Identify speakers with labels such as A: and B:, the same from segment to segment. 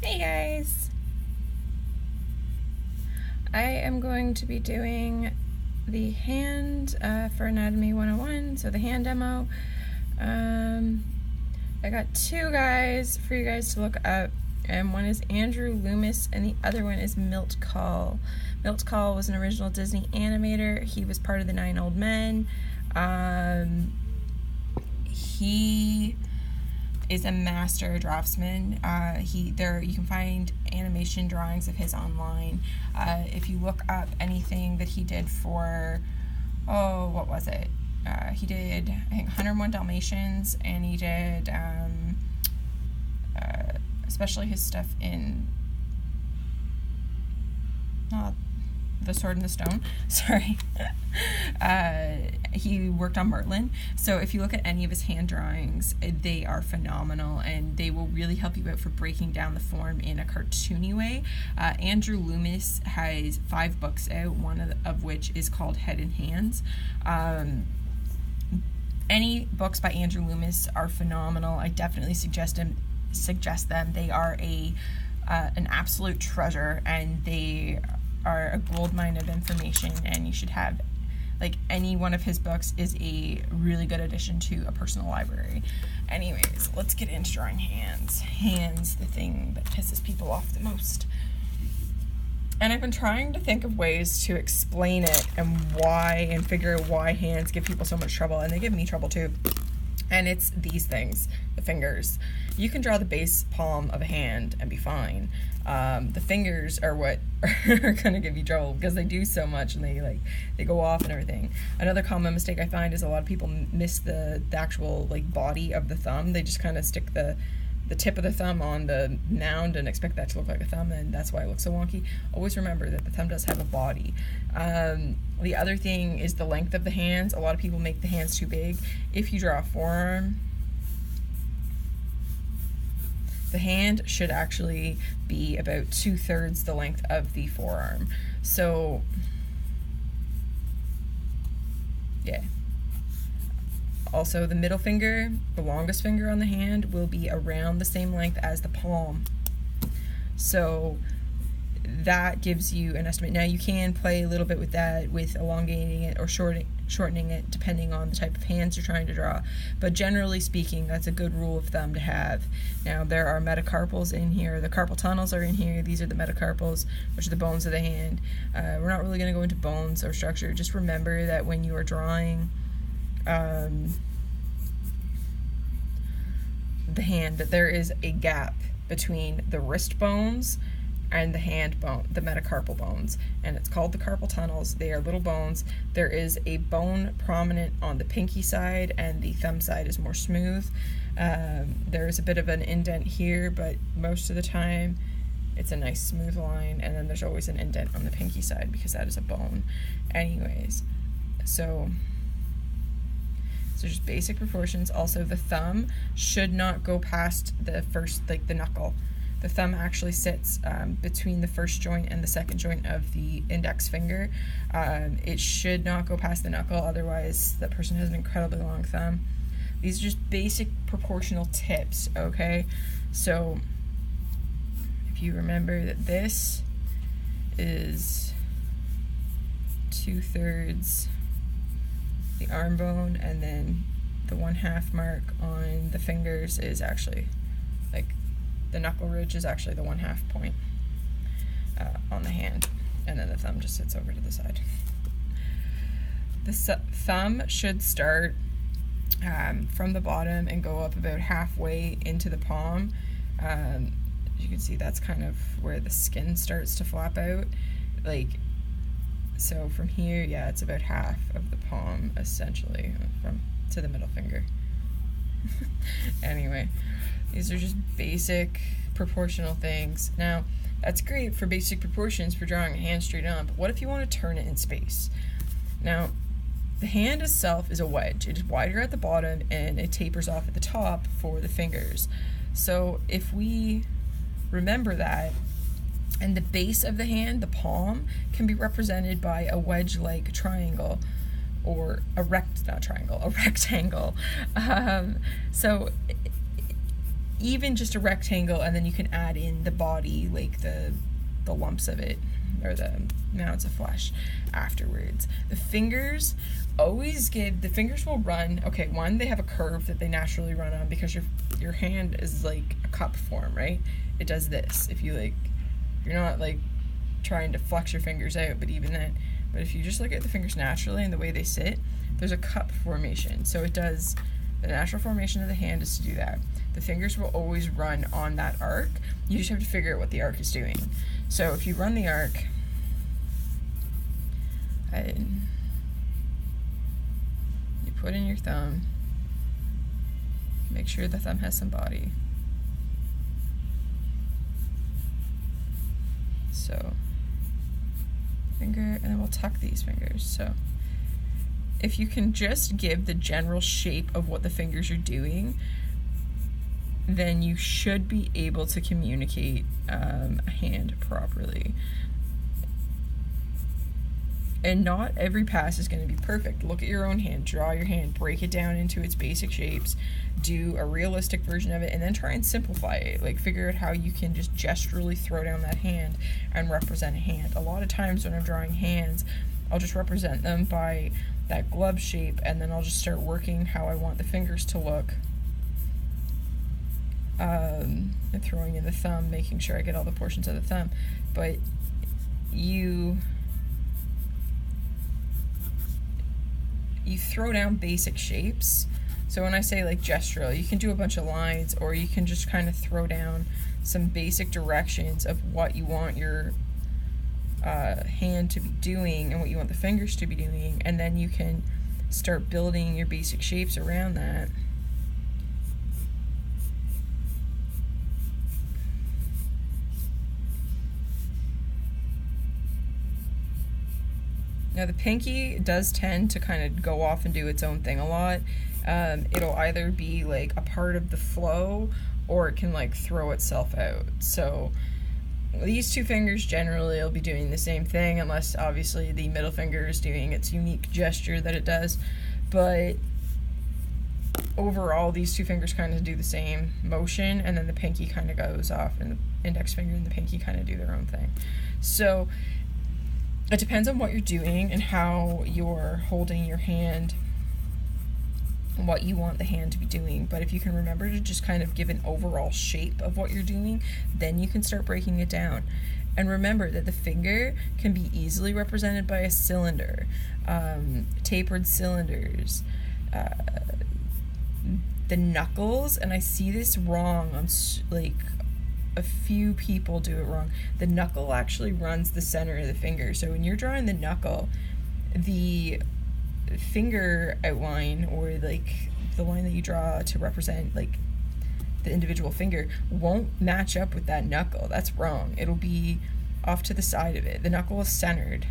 A: Hey guys! I am going to be doing the hand for Anatomy 101, so the hand demo. I got two guys for you guys to look up, and one is Andrew Loomis and the other one is Milt Kahl. Milt Kahl was an original Disney animator. He was part of the 9 Old Men. He is a master draftsman. You can find animation drawings of his online. If you look up anything that he did for, what was it? He did, I think, 101 Dalmatians, and he did especially his stuff in The Sword and the Stone. Sorry. He worked on Merlin. So if you look at any of his hand drawings, they are phenomenal, and they will really help you out for breaking down the form in a cartoony way. Andrew Loomis has 5 books out, one of which is called Head and Hands. Any books by Andrew Loomis are phenomenal. I definitely suggest them. They are an absolute treasure, and they are a gold mine of information, and you should have, like, any one of his books is a really good addition to a personal library. Anyways, let's get into drawing hands. Hands, the thing that pisses people off the most. And I've been trying to think of ways to explain it and figure out why hands give people so much trouble, and they give me trouble too. And it's these things, the fingers. You can draw the base palm of a hand and be fine. The fingers are what are going to give you trouble because they do so much, and they go off and everything. Another common mistake I find is a lot of people miss the actual body of the thumb. They just kind of stick the tip of the thumb on the mound and expect that to look like a thumb, and that's why it looks so wonky. Always remember that the thumb does have a body. The other thing is the length of the hands. A lot of people make the hands too big. If you draw a forearm, the hand should actually be about 2/3 the length of the forearm. So, yeah. Also, the middle finger, the longest finger on the hand, will be around the same length as the palm. So that gives you an estimate. Now, you can play a little bit with that, with elongating it or shortening it, depending on the type of hands you're trying to draw. But generally speaking, that's a good rule of thumb to have. Now, there are metacarpals in here. The carpal tunnels are in here. These are the metacarpals, which are the bones of the hand. We're not really going to go into bones or structure. Just remember that when you are drawing the hand, that there is a gap between the wrist bones and the hand bone, the metacarpal bones, and it's called the carpal tunnels. They are little bones. There is a bone prominent on the pinky side, and the thumb side is more smooth. There is a bit of an indent here, but most of the time it's a nice smooth line, and then there's always an indent on the pinky side because that is a bone. Anyways, so just basic proportions. Also, the thumb should not go past the first, the knuckle. The thumb actually sits between the first joint and the second joint of the index finger. It should not go past the knuckle, otherwise that person has an incredibly long thumb. These are just basic proportional tips, okay? So if you remember that this is 2/3 the arm bone, and then the 1/2 mark on the fingers is actually, the knuckle ridge is actually the 1/2 point on the hand, and then the thumb just sits over to the side. The thumb should start from the bottom and go up about halfway into the palm. As you can see, that's kind of where the skin starts to flap out. So from here, yeah, it's about half of the palm, essentially, to the middle finger. Anyway, these are just basic proportional things. Now, that's great for basic proportions for drawing a hand straight on, but what if you want to turn it in space? Now, the hand itself is a wedge. It is wider at the bottom, and it tapers off at the top for the fingers. So if we remember that, and the base of the hand, the palm, can be represented by a wedge-like triangle, or a a rectangle. So, if we remember that, and the base of the hand, the palm, can be represented by a wedge-like triangle, or a rectangle. So, if we remember that, and the base of the hand, the palm, can be represented by a wedge-like triangle, or a rectangle. So, if we remember that, and the base of the hand, the palm, can be represented by a wedge-like triangle, or a rectangle. even just a rectangle, and then you can add in the body, like the lumps of it, or the mounds of flesh afterwards. The fingers will run, okay, one, they have a curve that they naturally run on because your hand is like a cup form, right? It does this. If you like, you're not like trying to flex your fingers out, but even then, but if you just look at the fingers naturally and the way they sit, there's a cup formation. So it does, the natural formation of the hand is to do that. The fingers will always run on that arc. You just have to figure out what the arc is doing. So if you run the arc, and you put in your thumb, make sure the thumb has some body. So finger, and then we'll tuck these fingers. So if you can just give the general shape of what the fingers are doing, then you should be able to communicate a hand properly. And not every pass is going to be perfect. Look at your own hand, draw your hand, break it down into its basic shapes, do a realistic version of it, and then try and simplify it. Like, figure out how you can just gesturally throw down that hand and represent a hand. A lot of times when I'm drawing hands, I'll just represent them by that glove shape, and then I'll just start working how I want the fingers to look. And throwing in the thumb, making sure I get all the portions of the thumb. But you throw down basic shapes. So when I say like gestural, you can do a bunch of lines, or you can just kind of throw down some basic directions of what you want your hand to be doing and what you want the fingers to be doing, and then you can start building your basic shapes around that. Now the pinky does tend to kind of go off and do its own thing a lot. It'll either be like a part of the flow, or it can like throw itself out. So these two fingers generally will be doing the same thing, unless obviously the middle finger is doing its unique gesture that it does. But overall, these two fingers kind of do the same motion, and then the pinky kind of goes off, and the index finger and the pinky kind of do their own thing. So it depends on what you're doing and how you're holding your hand, what you want the hand to be doing. But if you can remember to just kind of give an overall shape of what you're doing, then you can start breaking it down. And remember that the finger can be easily represented by a cylinder, tapered cylinders, the knuckles, and I see this wrong on like a few people do it wrong. The knuckle actually runs the center of the finger. So when you're drawing the knuckle, the finger outline, or like the line that you draw to represent like the individual finger, won't match up with that knuckle. That's wrong. It'll be off to the side of it. The knuckle is centered.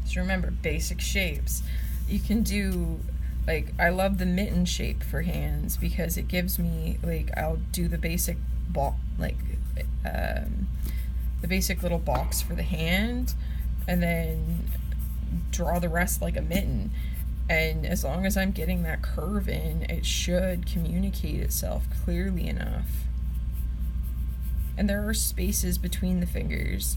A: So remember, basic shapes. You can do, like, I love the mitten shape for hands because it gives me, like, I'll do the basic the basic little box for the hand, and then draw the rest like a mitten. And as long as I'm getting that curve in, it should communicate itself clearly enough. And there are spaces between the fingers.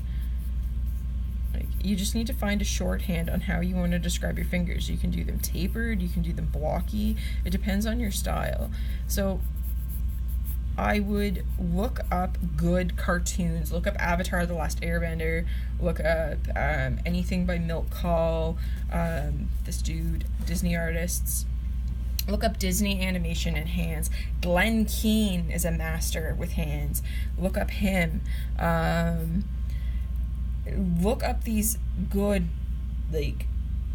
A: Like, you just need to find a shorthand on how you want to describe your fingers. You can do them tapered, you can do them blocky. It depends on your style. So I would look up good cartoons. Look up Avatar: The Last Airbender. Look up anything by Milt Kahl, this dude, Disney artists. Look up Disney animation and hands. Glenn Keane is a master with hands. Look up him. Look up these good, like,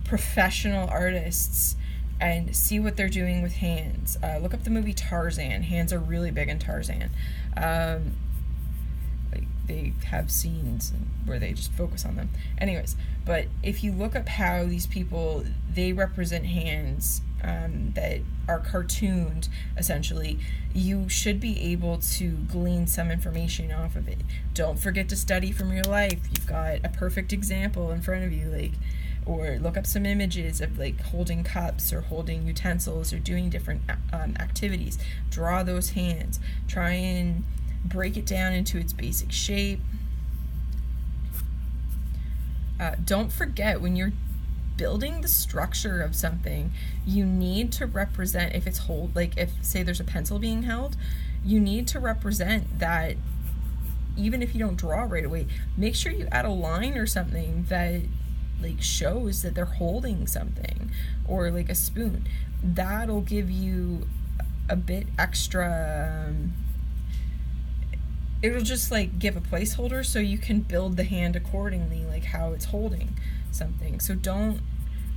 A: professional artists and see what they're doing with hands. Look up the movie Tarzan. Hands are really big in Tarzan. Like, they have scenes where they just focus on them. Anyways, but if you look up how these people, they represent hands that are cartooned, essentially, you should be able to glean some information off of it. Don't forget to study from real life. You've got a perfect example in front of you, like, or look up some images of like holding cups or holding utensils or doing different activities. Draw those hands. Try and break it down into its basic shape. Don't forget, when you're building the structure of something, you need to represent, if it's if say there's a pencil being held, you need to represent that. Even if you don't draw right away, make sure you add a line or something that like shows that they're holding something, or like a spoon. That'll give you a bit extra, it'll just like give a placeholder so you can build the hand accordingly, like how it's holding something. So don't,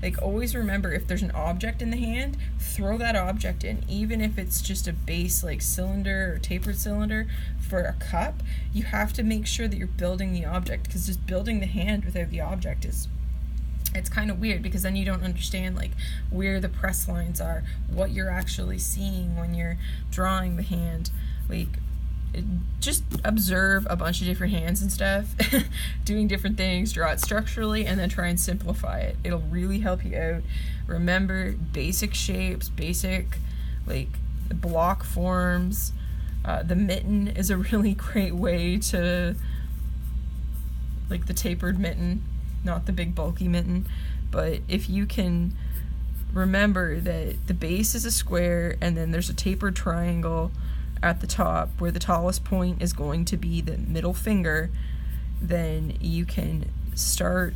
A: like, always remember, if there's an object in the hand, throw that object in. Even if it's just a base like cylinder or tapered cylinder for a cup, you have to make sure that you're building the object, because just building the hand without the object it's kind of weird, because then you don't understand like where the press lines are, what you're actually seeing when you're drawing the hand. Like, just observe a bunch of different hands and stuff doing different things, draw it structurally, and then try and simplify it. It'll really help you out. Remember basic shapes, basic like block forms. The mitten is a really great way to, like the tapered mitten, not the big bulky mitten, but if you can remember that the base is a square and then there's a tapered triangle at the top where the tallest point is going to be the middle finger, then you can start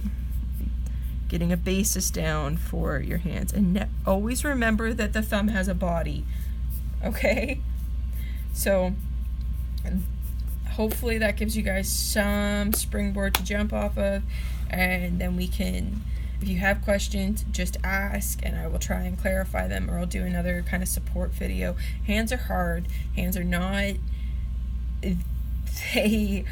A: getting a basis down for your hands. And always remember that the thumb has a body, okay? So hopefully that gives you guys some springboard to jump off of, and then we can, if you have questions, just ask and I will try and clarify them, or I'll do another kind of support video. Hands are hard. Hands are not, they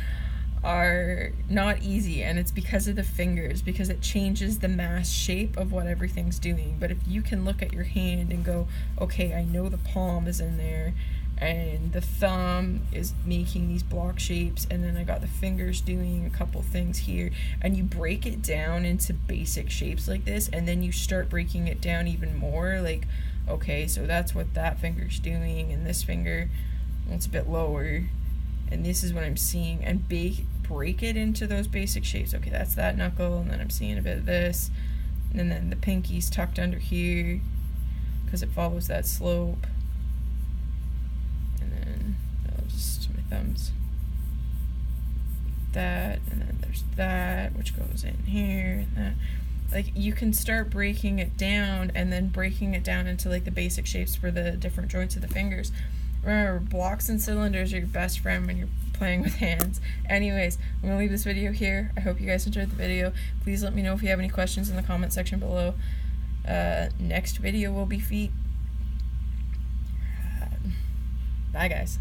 A: are not easy, and it's because of the fingers, because it changes the mass shape of what everything's doing. But if you can look at your hand and go, okay, I know the palm is in there, and the thumb is making these block shapes, and then I got the fingers doing a couple things here, and you break it down into basic shapes like this, and then you start breaking it down even more, like, okay, so that's what that finger's doing, and this finger, well, it's a bit lower, and this is what I'm seeing, and break it into those basic shapes. Okay, that's that knuckle, and then I'm seeing a bit of this, and then the pinky's tucked under here because it follows that slope. Thumbs, that, and then there's that, which goes in here, and that. Like, you can start breaking it down, and then breaking it down into like the basic shapes for the different joints of the fingers. Remember, blocks and cylinders are your best friend when you're playing with hands. Anyways, I'm gonna leave this video here. I hope you guys enjoyed the video. Please let me know if you have any questions in the comment section below. Next video will be feet. Bye, guys.